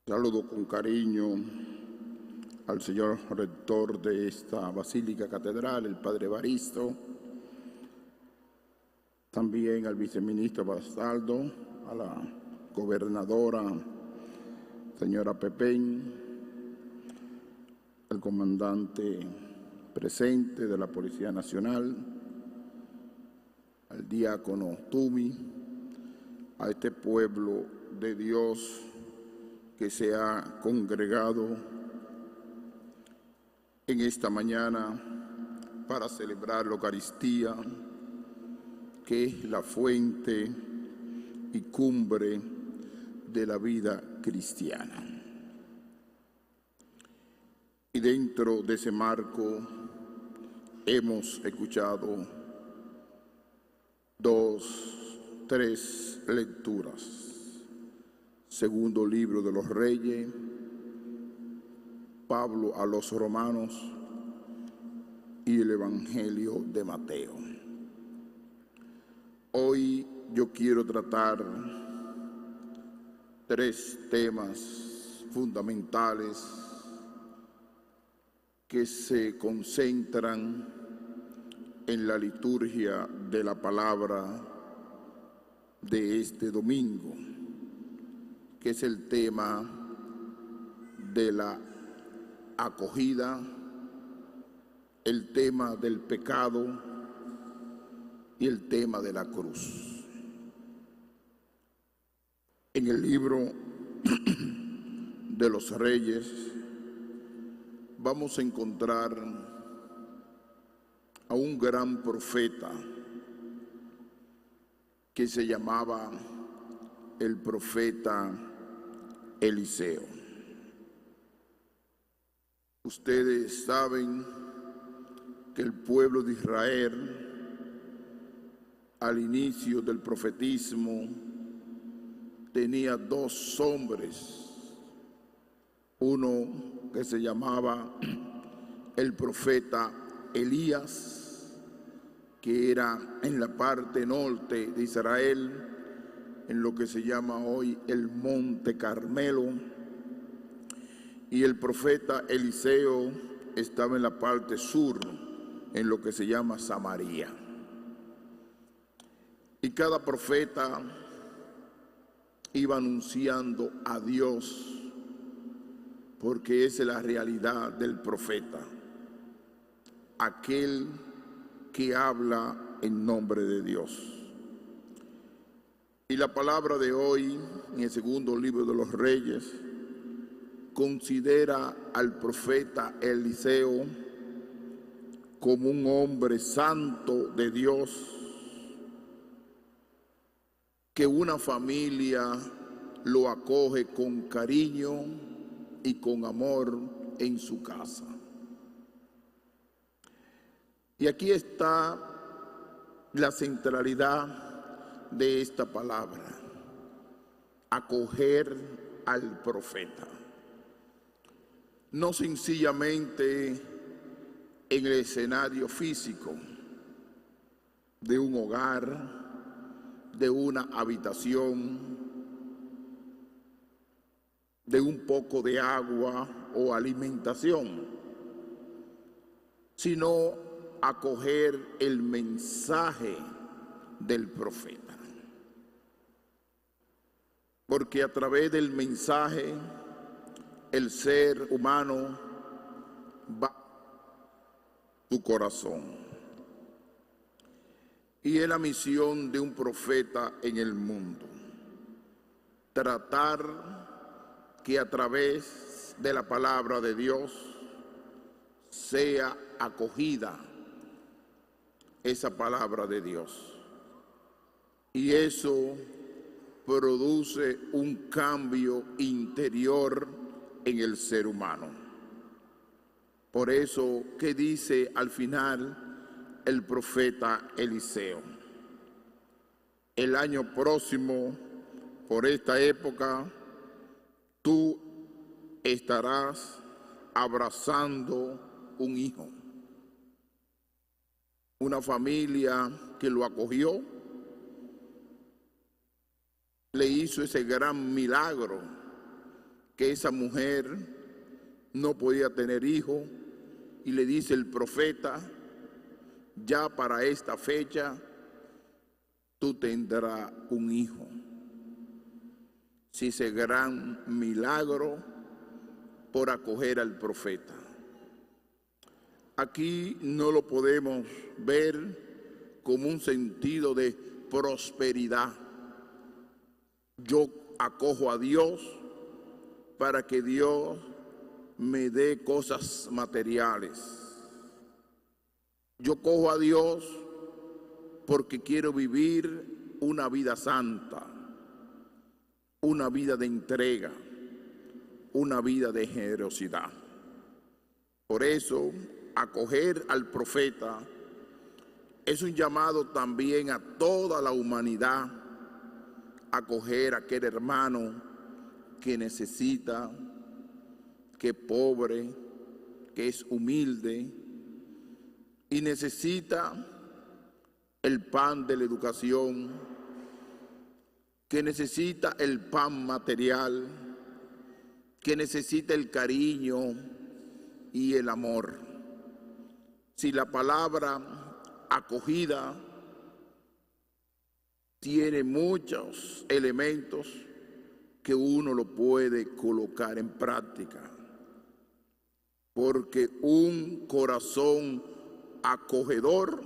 Saludo con cariño al señor rector de esta Basílica Catedral, el padre Evaristo, también al viceministro Bastaldo, a la gobernadora señora Pepén, al comandante presente de la Policía Nacional, al diácono Tumi, a este pueblo de Dios que se ha congregado en esta mañana para celebrar la Eucaristía, que es la fuente y cumbre de la vida cristiana. Y dentro de ese marco hemos escuchado tres lecturas. Segundo libro de los Reyes, Pablo a los Romanos y el Evangelio de Mateo. Hoy yo quiero tratar tres temas fundamentales que se concentran en la liturgia de la palabra de este domingo, que es el tema de la acogida, el tema del pecado y el tema de la cruz. En el libro de los Reyes vamos a encontrar a un gran profeta que se llamaba el profeta Eliseo. Ustedes saben que el pueblo de Israel, al inicio del profetismo, tenía dos hombres, uno que se llamaba el profeta Elías, que era en la parte norte de Israel, en lo que se llama hoy el Monte Carmelo, y el profeta Eliseo estaba en la parte sur, en lo que se llama Samaria. Y cada profeta iba anunciando a Dios, porque esa es la realidad del profeta, aquel que habla en nombre de Dios. Y la palabra de hoy, en el segundo libro de los Reyes, considera al profeta Eliseo como un hombre santo de Dios, que una familia lo acoge con cariño y con amor en su casa. Y aquí está la centralidad de esta palabra: acoger al profeta. No sencillamente en el escenario físico de un hogar, de una habitación, de un poco de agua o alimentación, sino acoger el mensaje del profeta. Porque a través del mensaje el ser humano va a su corazón. Y es la misión de un profeta en el mundo: tratar que a través de la palabra de Dios sea acogida esa palabra de Dios. Y eso produce un cambio interior en el ser humano. Por eso, ¿qué dice al final el profeta Eliseo? El año próximo, por esta época, tú estarás abrazando un hijo, una familia que lo acogió, le hizo ese gran milagro que esa mujer no podía tener hijo y le dice el profeta: ya para esta fecha tú tendrás un hijo. Si ese gran milagro por acoger al profeta. Aquí no lo podemos ver como un sentido de prosperidad. Yo acojo a Dios para que Dios me dé cosas materiales. Yo cojo a Dios porque quiero vivir una vida santa, una vida de entrega, una vida de generosidad. Por eso, acoger al profeta es un llamado también a toda la humanidad, acoger a aquel hermano que necesita, que es pobre, que es humilde y necesita el pan de la educación, que necesita el pan material, que necesita el cariño y el amor. Si la palabra acogida tiene muchos elementos que uno lo puede colocar en práctica, porque un corazón acogedor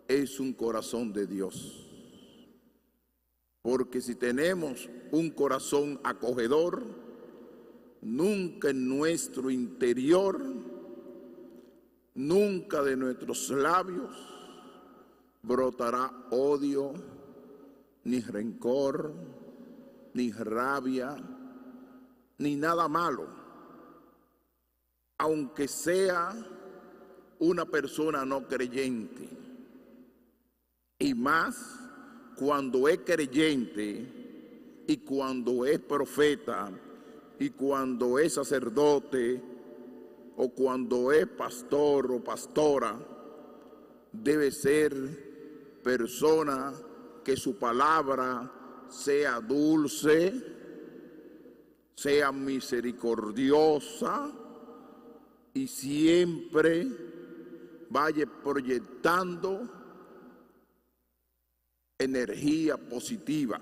es un corazón de Dios. Porque si tenemos un corazón acogedor, nunca en nuestro interior, nunca de nuestros labios brotará odio, ni rencor, ni rabia, ni nada malo. Aunque sea una persona no creyente, y más cuando es creyente y cuando es profeta y cuando es sacerdote o cuando es pastor o pastora, debe ser persona que su palabra sea dulce, sea misericordiosa y siempre vaya proyectando energía positiva,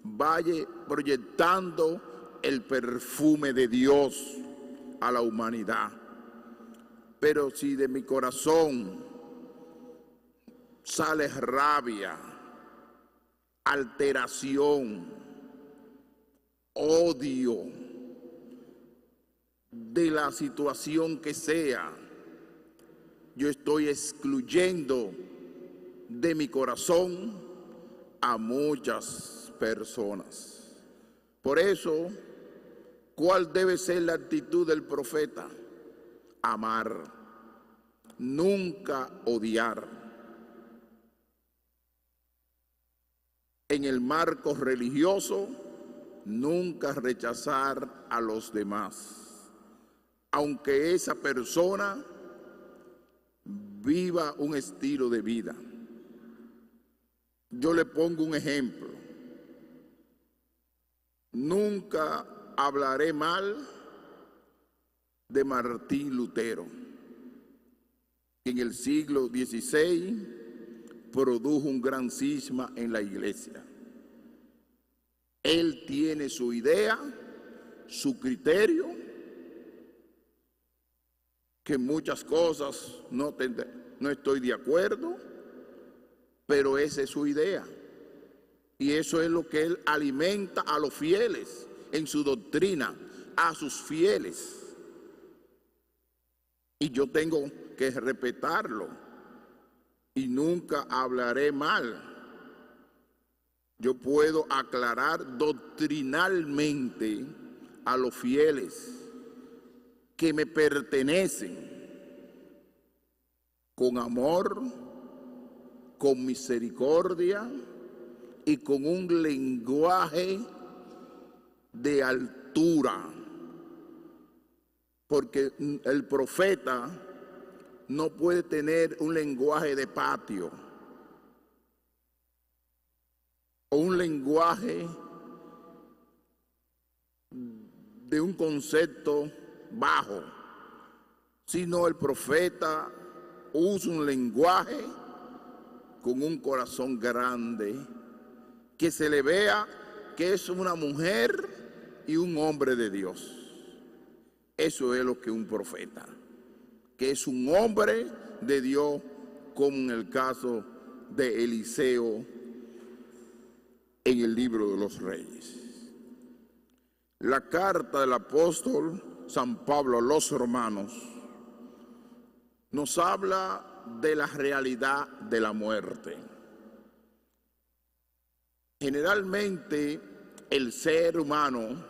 vaya proyectando el perfume de Dios a la humanidad. Pero si de mi corazón sale rabia, alteración, odio de la situación que sea, yo estoy excluyendo de mi corazón a muchas personas. Por eso, ¿cuál debe ser la actitud del profeta? Amar, nunca odiar. En el marco religioso, nunca rechazar a los demás, aunque esa persona viva un estilo de vida. Yo le pongo un ejemplo. Nunca hablaré mal de Martín Lutero, que en el siglo XVI produjo un gran cisma en la iglesia. Él tiene su idea, su criterio, que en muchas cosas no estoy de acuerdo, pero esa es su idea. Y eso es lo que él alimenta a los fieles en su doctrina, a sus fieles. Y yo tengo que respetarlo y nunca hablaré mal. Yo puedo aclarar doctrinalmente a los fieles que me pertenecen con amor, con misericordia y con un lenguaje de altura, porque el profeta no puede tener un lenguaje de patio o un lenguaje de un concepto bajo, sino el profeta usa un lenguaje con un corazón grande, que se le vea que es una mujer y un hombre de Dios. Eso es lo que un profeta, que es un hombre de Dios, como en el caso de Eliseo en el libro de los Reyes. La carta del apóstol San Pablo a los romanos nos habla de la realidad de la muerte. Generalmente el ser humano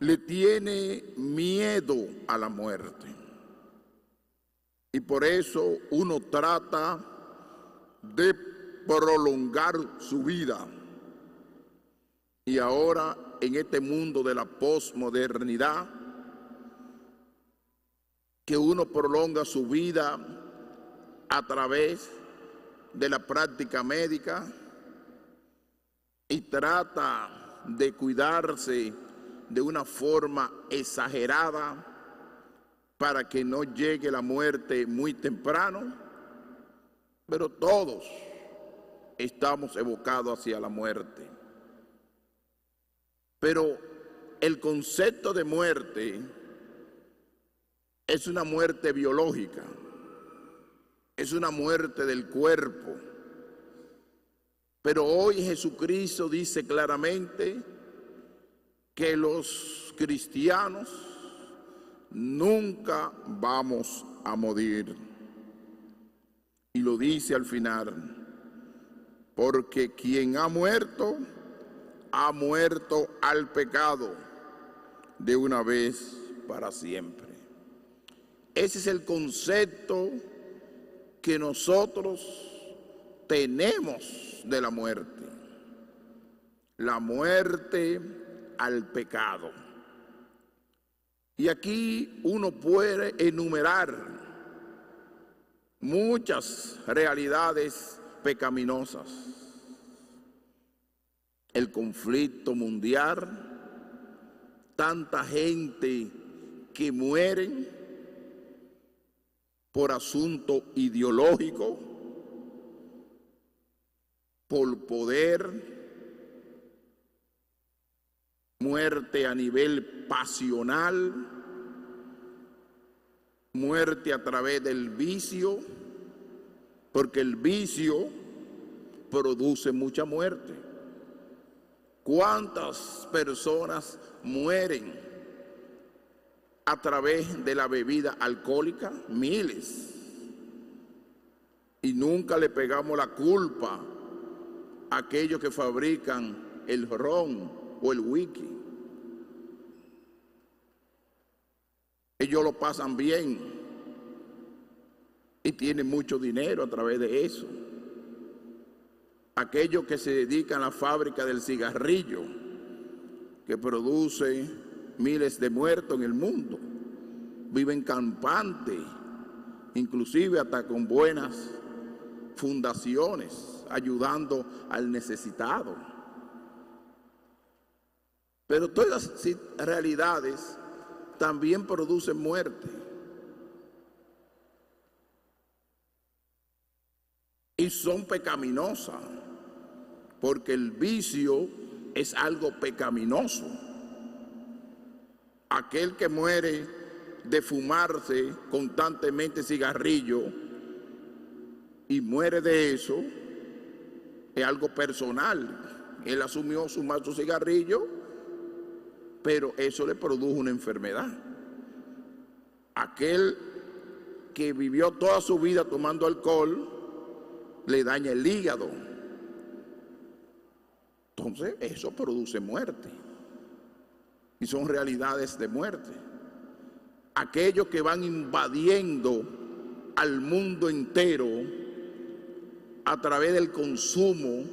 le tiene miedo a la muerte y por eso uno trata de prolongar su vida. Y ahora en este mundo de la posmodernidad, que uno prolonga su vida a través de la práctica médica y trata de cuidarse de una forma exagerada para que no llegue la muerte muy temprano, pero todos estamos evocados hacia la muerte. Pero el concepto de muerte es una muerte biológica, es una muerte del cuerpo. Pero hoy Jesucristo dice claramente que los cristianos nunca vamos a morir. Y lo dice al final, porque quien ha muerto al pecado de una vez para siempre. Ese es el concepto que nosotros tenemos de la muerte. La muerte al pecado. Y aquí uno puede enumerar muchas realidades pecaminosas. El conflicto mundial, tanta gente que muere por asunto ideológico, por poder, muerte a nivel pasional, muerte a través del vicio, porque el vicio produce mucha muerte. ¿Cuántas personas mueren a través de la bebida alcohólica? Miles. Y nunca le pegamos la culpa a aquellos que fabrican el ron o el whisky. Ellos lo pasan bien y tienen mucho dinero a través de eso. Aquellos que se dedican a la fábrica del cigarrillo, que produce miles de muertos en el mundo, viven campantes, inclusive hasta con buenas fundaciones, ayudando al necesitado. Pero todas las realidades también producen muerte. Y son pecaminosas, porque el vicio es algo pecaminoso. Aquel que muere de fumarse constantemente cigarrillo y muere de eso, es algo personal. Él asumió fumar su cigarrillo, pero eso le produjo una enfermedad. Aquel que vivió toda su vida tomando alcohol, le daña el hígado. Entonces, eso produce muerte. Y son realidades de muerte. Aquellos que van invadiendo al mundo entero a través del consumo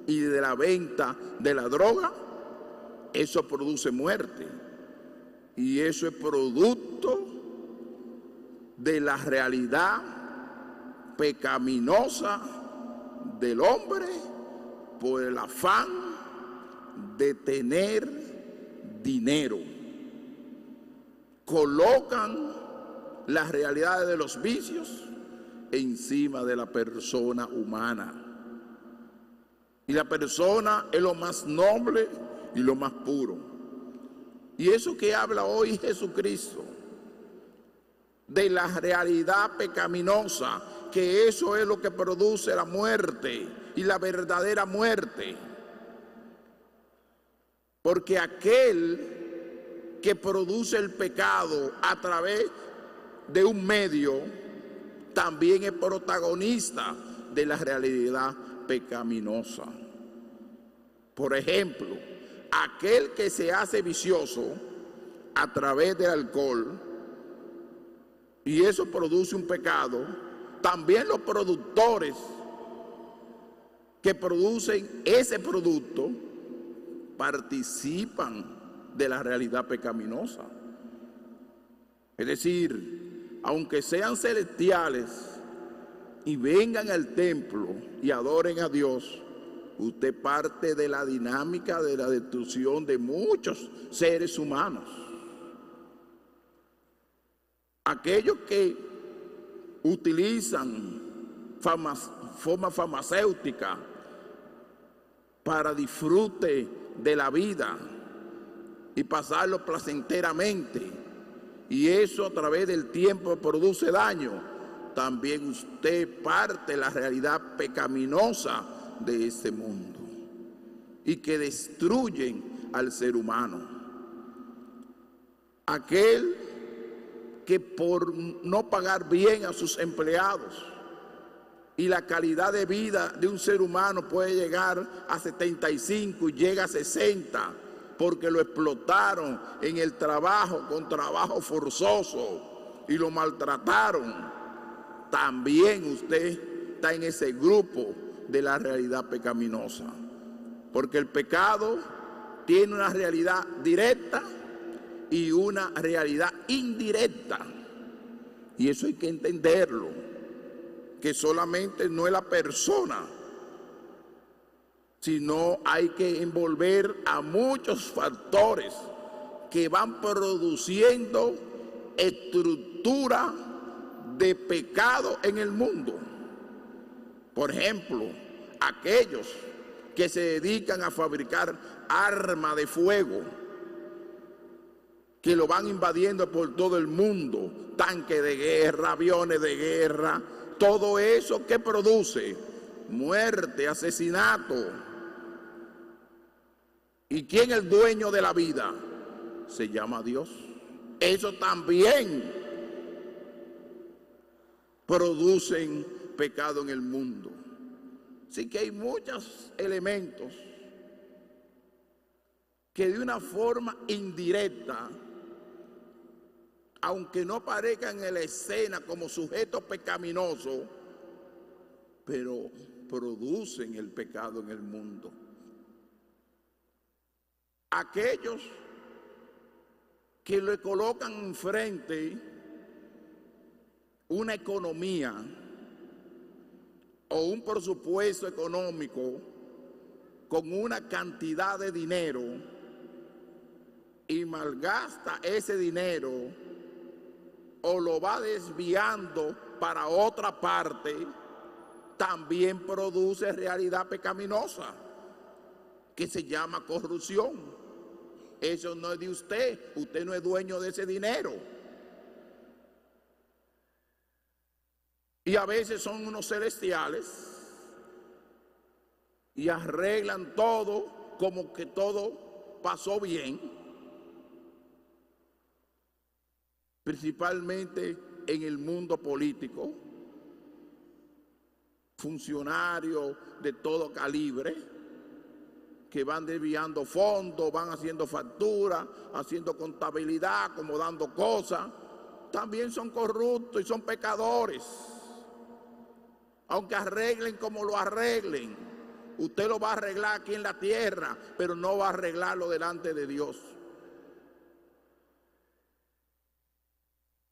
y de la venta de la droga, eso produce muerte. Y eso es producto de la realidad pecaminosa del hombre por el afán de tener dinero. Colocan las realidades de los vicios encima de la persona humana. Y la persona es lo más noble y lo más puro. Y eso que habla hoy Jesucristo, de la realidad pecaminosa, que eso es lo que produce la muerte y la verdadera muerte. Porque aquel que produce el pecado a través de un medio también es protagonista de la realidad pecaminosa. Por ejemplo, aquel que se hace vicioso a través del alcohol, y eso produce un pecado, también los productores que producen ese producto participan de la realidad pecaminosa. Es decir, aunque sean celestiales y vengan al templo y adoren a Dios, usted parte de la dinámica de la destrucción de muchos seres humanos. Aquellos que utilizan forma farmacéutica para disfrute de la vida y pasarlo placenteramente, y eso a través del tiempo produce daño, también usted parte de la realidad pecaminosa de este mundo y que destruyen al ser humano. Aquel que por no pagar bien a sus empleados, y la calidad de vida de un ser humano puede llegar a 75 y llega a 60 porque lo explotaron en el trabajo con trabajo forzoso y lo maltrataron, también usted está en ese grupo de la realidad pecaminosa, porque el pecado tiene una realidad directa y una realidad indirecta, y eso hay que entenderlo, que solamente no es la persona, sino hay que envolver a muchos factores que van produciendo estructura de pecado en el mundo. Por ejemplo, aquellos que se dedican a fabricar armas de fuego, que lo van invadiendo por todo el mundo, tanques de guerra, aviones de guerra, todo eso que produce muerte, asesinato. ¿Y quién es el dueño de la vida? Se llama Dios. Eso también producen pecado en el mundo. Así que hay muchos elementos que de una forma indirecta, aunque no parezcan en la escena como sujetos pecaminosos, pero producen el pecado en el mundo. Aquellos que le colocan enfrente una economía o un presupuesto económico con una cantidad de dinero y malgasta ese dinero o lo va desviando para otra parte, también produce realidad pecaminosa que se llama corrupción. Eso no es de usted, usted no es dueño de ese dinero. Y a veces son unos celestiales y arreglan todo como que todo pasó bien, principalmente en el mundo político, funcionarios de todo calibre que van desviando fondos, van haciendo facturas, haciendo contabilidad, acomodando cosas, también son corruptos y son pecadores. Aunque arreglen como lo arreglen, usted lo va a arreglar aquí en la tierra, pero no va a arreglarlo delante de Dios.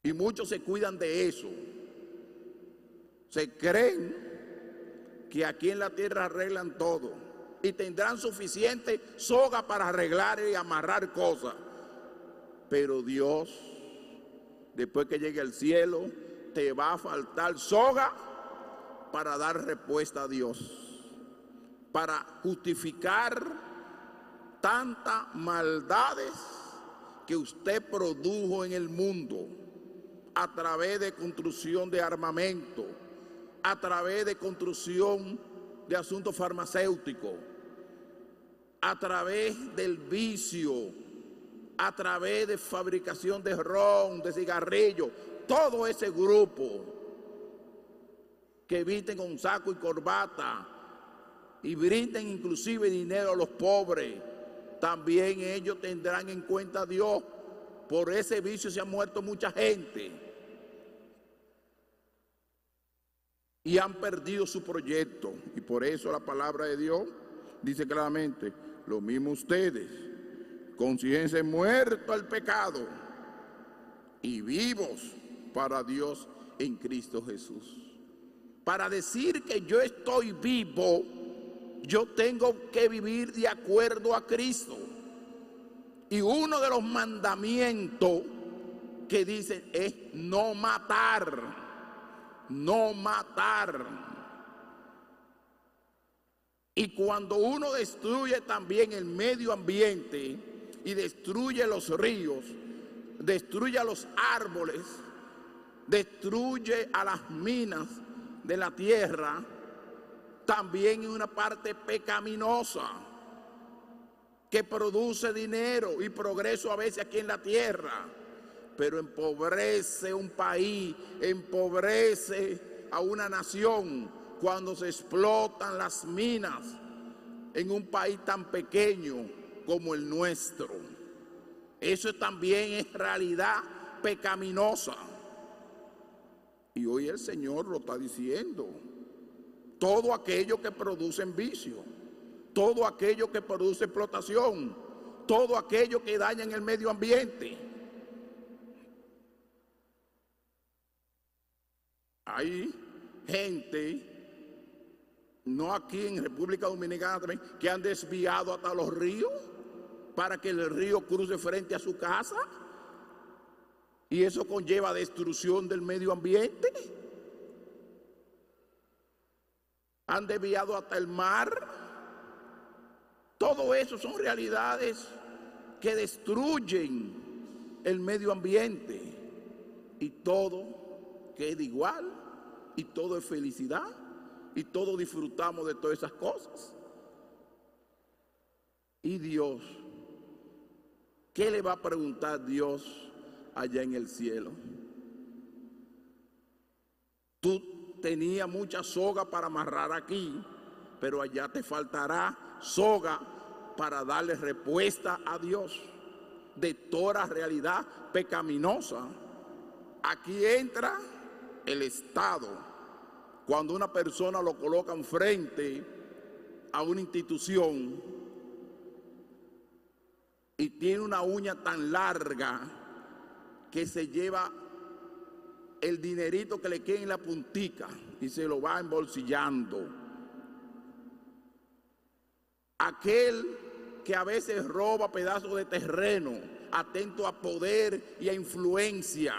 Y muchos se cuidan de eso. Se creen que aquí en la tierra arreglan todo. y tendrán suficiente soga para arreglar y amarrar cosas. Pero Dios, después que llegue al cielo, te va a faltar soga para dar respuesta a Dios, para justificar tantas maldades que usted produjo en el mundo a través de construcción de armamento, a través de construcción de asuntos farmacéuticos, a través del vicio, a través de fabricación de ron, de cigarrillos, todo ese grupo que visten con saco y corbata y brinden inclusive dinero a los pobres, también ellos tendrán en cuenta a Dios. Por ese vicio se ha muerto mucha gente y han perdido su proyecto. Y por eso la palabra de Dios dice claramente: lo mismo ustedes, conscientes muertos al pecado y vivos para Dios en Cristo Jesús. Para decir que yo estoy vivo, yo tengo que vivir de acuerdo a Cristo. Y uno de los mandamientos que dicen es no matar, no matar. Y cuando uno destruye también el medio ambiente y destruye los ríos, destruye a los árboles, destruye a las minas de la tierra, también en una parte pecaminosa que produce dinero y progreso a veces aquí en la tierra, pero empobrece un país, empobrece a una nación cuando se explotan las minas en un país tan pequeño como el nuestro. Eso también es realidad pecaminosa. Y hoy el Señor lo está diciendo. Todo aquello que produce vicio, todo aquello que produce explotación, todo aquello que daña en el medio ambiente. Hay gente, no aquí en República Dominicana también, que han desviado hasta los ríos para que el río cruce frente a su casa, y eso conlleva destrucción del medio ambiente. Han desviado hasta el mar. Todo eso son realidades que destruyen el medio ambiente, y todo queda igual, y todo es felicidad, y todos disfrutamos de todas esas cosas. Y Dios, ¿qué le va a preguntar Dios allá en el cielo? Tú tenías mucha soga para amarrar aquí, pero allá te faltará soga para darle respuesta a Dios de toda realidad pecaminosa. Aquí entra el Estado. Cuando una persona lo colocan frente a una institución y tiene una uña tan larga que se lleva el dinerito que le queda en la puntica y se lo va embolsillando. Aquel que a veces roba pedazos de terreno, atento a poder y a influencia.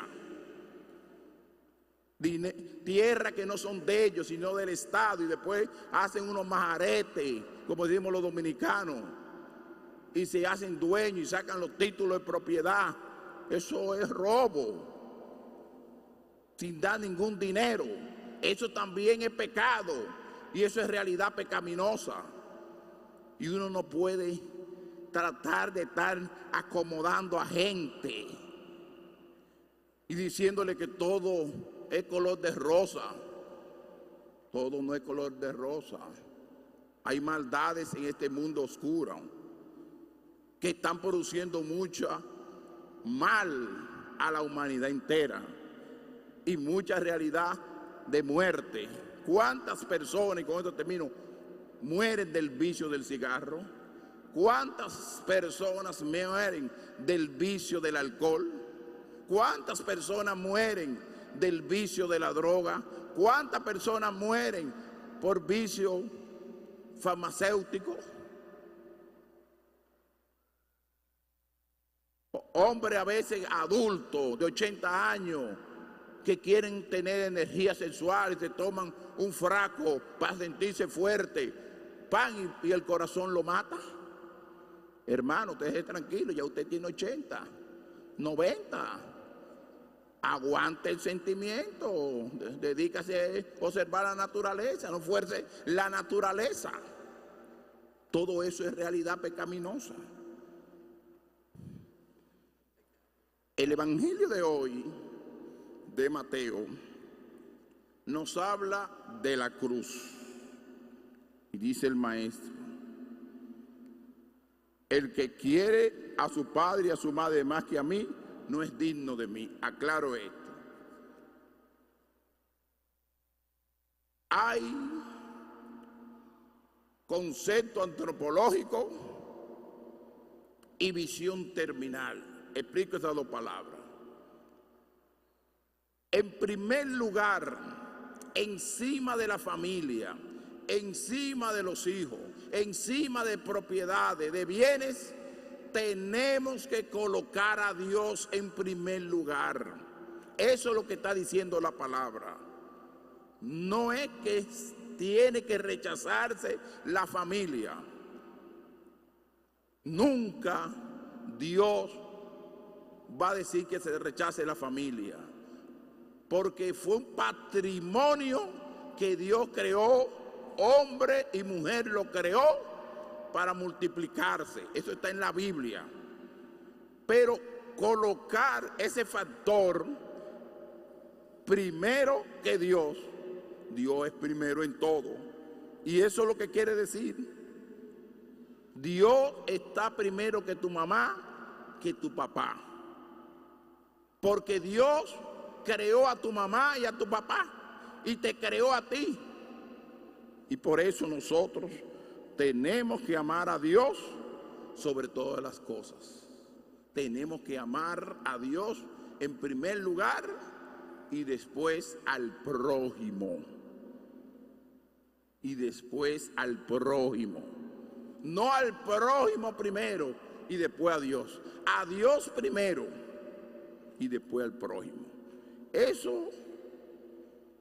Tierra que no son de ellos, sino del Estado, y después hacen unos majaretes, como decimos los dominicanos, y se hacen dueños y sacan los títulos de propiedad. Eso es robo, sin dar ningún dinero. Eso también es pecado, y eso es realidad pecaminosa. Y uno no puede tratar de estar acomodando a gente y diciéndole que todo es color de rosa. Todo no es color de rosa. Hay maldades en este mundo oscuro que están produciendo mucha mal a la humanidad entera y mucha realidad de muerte. ¿Cuántas personas, y con esto termino, mueren del vicio del cigarro? ¿Cuántas personas mueren del vicio del alcohol? ¿Cuántas personas mueren del vicio de la droga? ¿Cuántas personas mueren por vicio farmacéuticos, hombres a veces adultos de 80 años que quieren tener energía sexual y se toman un frasco para sentirse fuerte, pan, y el corazón lo mata. Hermano, usted esté tranquilo, ya usted tiene 80, 90. Aguante el sentimiento, dedícase a observar la naturaleza, no fuerce la naturaleza. Todo eso es realidad pecaminosa. El evangelio de hoy, de Mateo, nos habla de la cruz. Y dice el maestro: el que quiere a su padre y a su madre más que a mí, no es digno de mí. Aclaro esto. Hay concepto antropológico y visión terminal. Explico esas dos palabras. En primer lugar, encima de la familia, encima de los hijos, encima de propiedades, de bienes, tenemos que colocar a Dios en primer lugar. Eso es lo que está diciendo la palabra. No es que tiene que rechazarse la familia. Nunca Dios va a decir que se rechace la familia, porque fue un patrimonio que Dios creó, hombre y mujer lo creó para multiplicarse. Eso está en la Biblia. Pero colocar ese factor primero que Dios, Dios es primero en todo. Y eso es lo que quiere decir. Dios está primero que tu mamá, que tu papá. Porque Dios creó a tu mamá y a tu papá y te creó a ti. Y por eso nosotros tenemos que amar a Dios sobre todas las cosas. Tenemos que amar a Dios en primer lugar y después al prójimo. Y después al prójimo. No al prójimo primero y después a Dios. A Dios primero y después al prójimo. Eso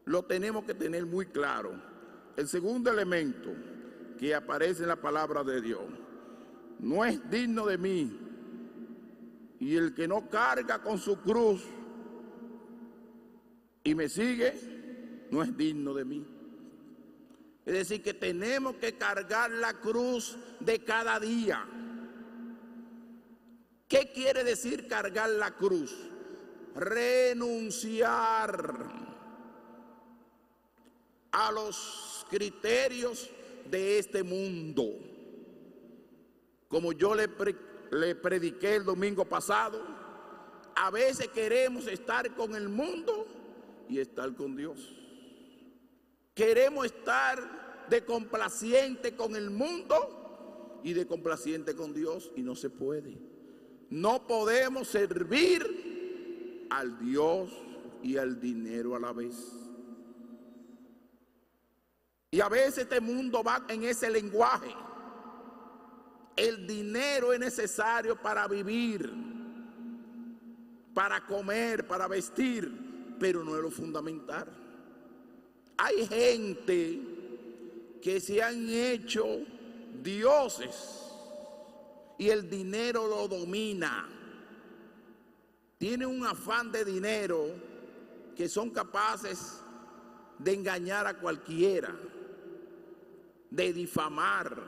lo tenemos que tener muy claro. El segundo elemento que aparece en la palabra de Dios: no es digno de mí, y el que no carga con su cruz y me sigue, no es digno de mí. Es decir, que tenemos que cargar la cruz de cada día. ¿Qué quiere decir cargar la cruz? Renunciar a los criterios de este mundo. Como yo le prediqué el domingo pasado, a veces queremos estar con el mundo y estar con Dios. Queremos estar de complaciente con el mundo y de complaciente con Dios, y no se puede. No podemos servir al Dios y al dinero a la vez. Y a veces este mundo va en ese lenguaje. El dinero es necesario para vivir, para comer, para vestir, pero no es lo fundamental. Hay gente que se han hecho dioses y el dinero lo domina. Tienen un afán de dinero que son capaces de engañar a cualquiera, de difamar,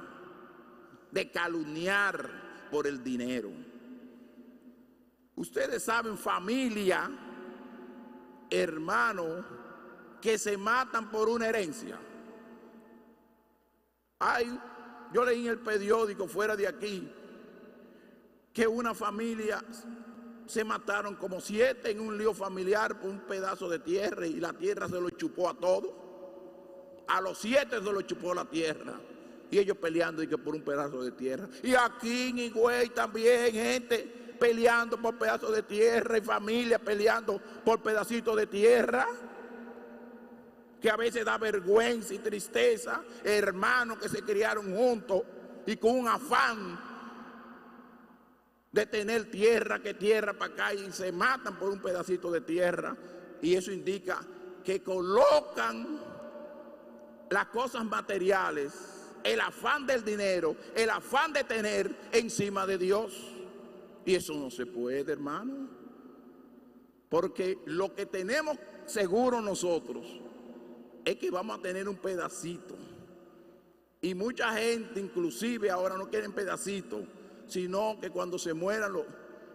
de calumniar por el dinero. Ustedes saben, familia, hermanos, que se matan por una herencia. Yo leí en el periódico fuera de aquí que una familia se mataron como 7 en un lío familiar por un pedazo de tierra, y la tierra se lo chupó a todos. A los 7 se lo chupó la tierra, y ellos peleando y que por un pedazo de tierra. Y aquí en Higüey también gente peleando por pedazos de tierra, y familia peleando por pedacitos de tierra. que a veces da vergüenza y tristeza, hermanos que se criaron juntos y con un afán de tener tierra, que tierra para acá, y se matan por un pedacito de tierra, y eso indica que colocan las cosas materiales, el afán del dinero, el afán de tener encima de Dios. Y eso no se puede, hermano, porque lo que tenemos seguro nosotros es que vamos a tener un pedacito. Y mucha gente inclusive ahora no quieren pedacitos, sino que cuando se mueran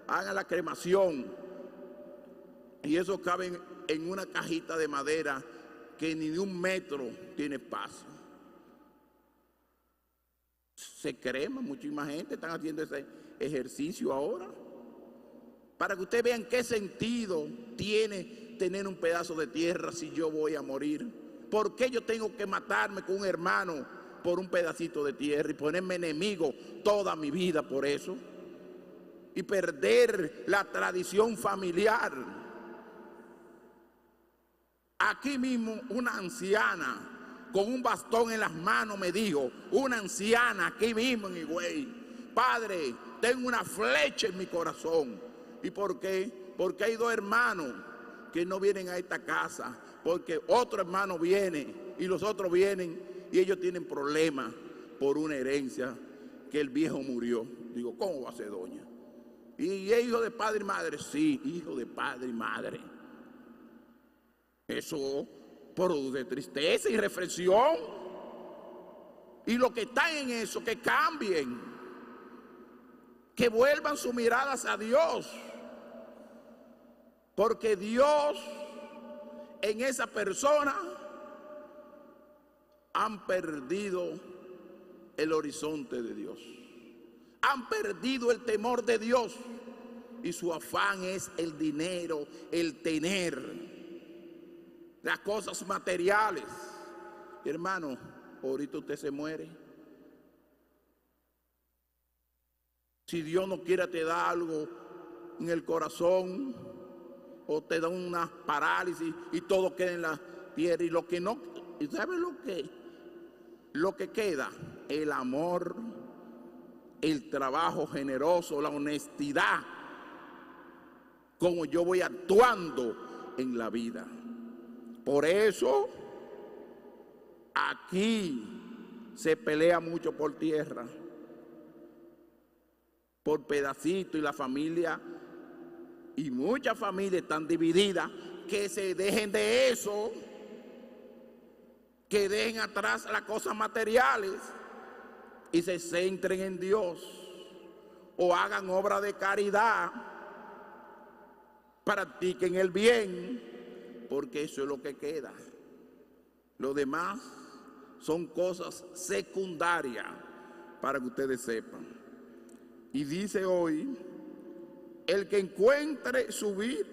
hagan la cremación, y eso cabe en una cajita de madera que ni de 1 metro tiene espacio. Se crema, muchísima gente están haciendo ese ejercicio ahora, para que ustedes vean qué sentido tiene tener un pedazo de tierra si yo voy a morir. ¿Por qué yo tengo que matarme con un hermano por un pedacito de tierra y ponerme enemigo toda mi vida por eso? Y perder la tradición familiar. Aquí mismo una anciana con un bastón en las manos me dijo, una anciana aquí mismo en Higüey: padre, tengo una flecha en mi corazón. ¿Y por qué? Porque hay 2 hermanos que no vienen a esta casa, porque otro hermano viene y los otros vienen y ellos tienen problemas por una herencia que el viejo murió. Digo, ¿cómo va a ser, doña? ¿Y es hijo de padre y madre? Sí, hijo de padre y madre. Eso produce tristeza y reflexión. Y los que están en eso, que cambien, que vuelvan sus miradas a Dios, porque Dios en esa persona han perdido el horizonte de Dios, han perdido el temor de Dios, y su afán es el dinero, el tener las cosas materiales. Hermano, ahorita usted se muere. Si Dios no quiere, te da algo en el corazón, o te da una parálisis y todo queda en la tierra. Y lo que no, ¿sabe lo que queda? El amor, el trabajo generoso, la honestidad, como yo voy actuando en la vida. Por eso aquí se pelea mucho por tierra, por pedacitos, y la familia, y muchas familias están divididas. Que se dejen de eso, que dejen atrás las cosas materiales y se centren en Dios, o hagan obra de caridad, practiquen el bien, porque eso es lo que queda. Lo demás son cosas secundarias, para que ustedes sepan. Y dice hoy: el que encuentre su vida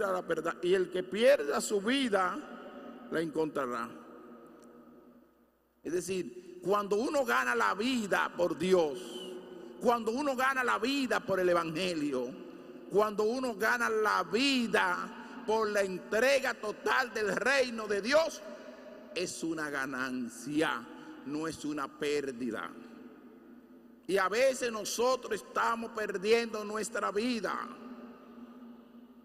a la verdad, y el que pierda su vida la encontrará. Es decir, cuando uno gana la vida por Dios, cuando uno gana la vida por el Evangelio, cuando uno gana la vida por la entrega total del reino de Dios, es una ganancia, no es una pérdida. Y a veces nosotros estamos perdiendo nuestra vida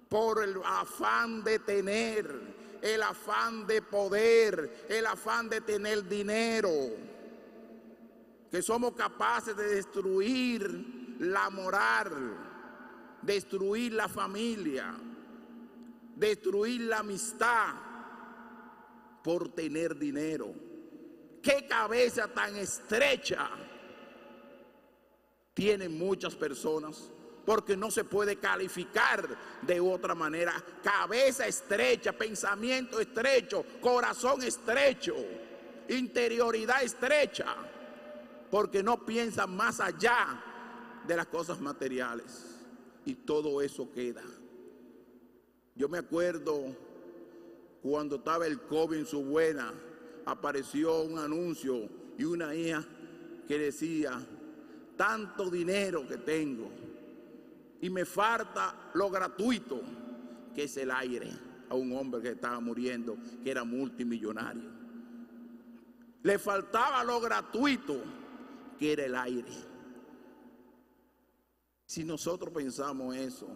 por el afán de tener, el afán de poder, el afán de tener dinero, que somos capaces de destruir la moral, destruir la familia, destruir la amistad por tener dinero. ¡Qué cabeza tan estrecha tienen muchas personas! Porque no se puede calificar de otra manera. Cabeza estrecha, pensamiento estrecho, corazón estrecho, interioridad estrecha, porque no piensan más allá de las cosas materiales, y todo eso queda. Yo me acuerdo cuando estaba el COVID en su buena, apareció un anuncio y una hija que decía: tanto dinero que tengo y me falta lo gratuito, que es el aire. a un hombre que estaba muriendo, que era multimillonario. Le faltaba lo gratuito, que era el aire. Si nosotros pensamos eso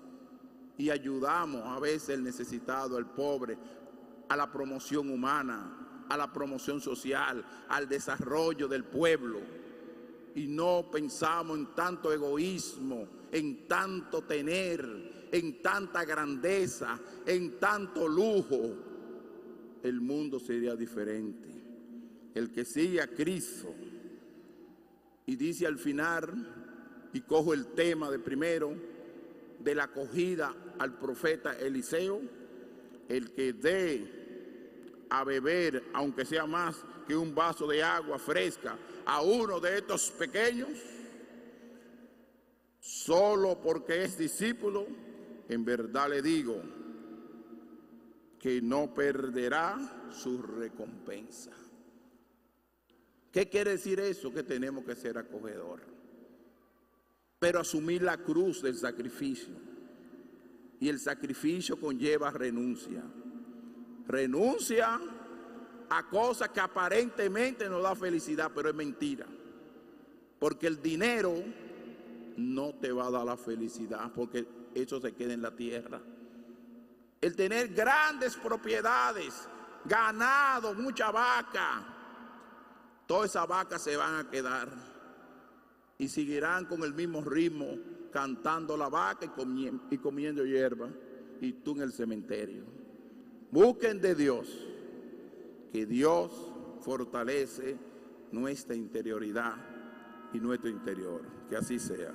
y ayudamos a veces al necesitado, al pobre, a la promoción humana, a la promoción social, al desarrollo del pueblo, y no pensamos en tanto egoísmo, en tanto tener, en tanta grandeza, en tanto lujo, el mundo sería diferente. El que sigue a Cristo, y dice al final, y cojo el tema de primero, de la acogida al profeta Eliseo, el que dé a beber, aunque sea más que un vaso de agua fresca, a uno de estos pequeños, solo porque es discípulo, en verdad le digo que no perderá su recompensa. ¿Qué quiere decir eso? Que tenemos que ser acogedores, pero asumir la cruz del sacrificio. Y el sacrificio conlleva renuncia. Renuncia a cosas que aparentemente nos da felicidad, pero es mentira. Porque el dinero no te va a dar la felicidad, porque eso se queda en la tierra. El tener grandes propiedades, ganado, mucha vaca, todas esas vacas se van a quedar y seguirán con el mismo ritmo, cantando la vaca y comiendo hierba, y tú en el cementerio. Busquen de Dios, que Dios fortalece nuestra interioridad y nuestro interior. Que así sea.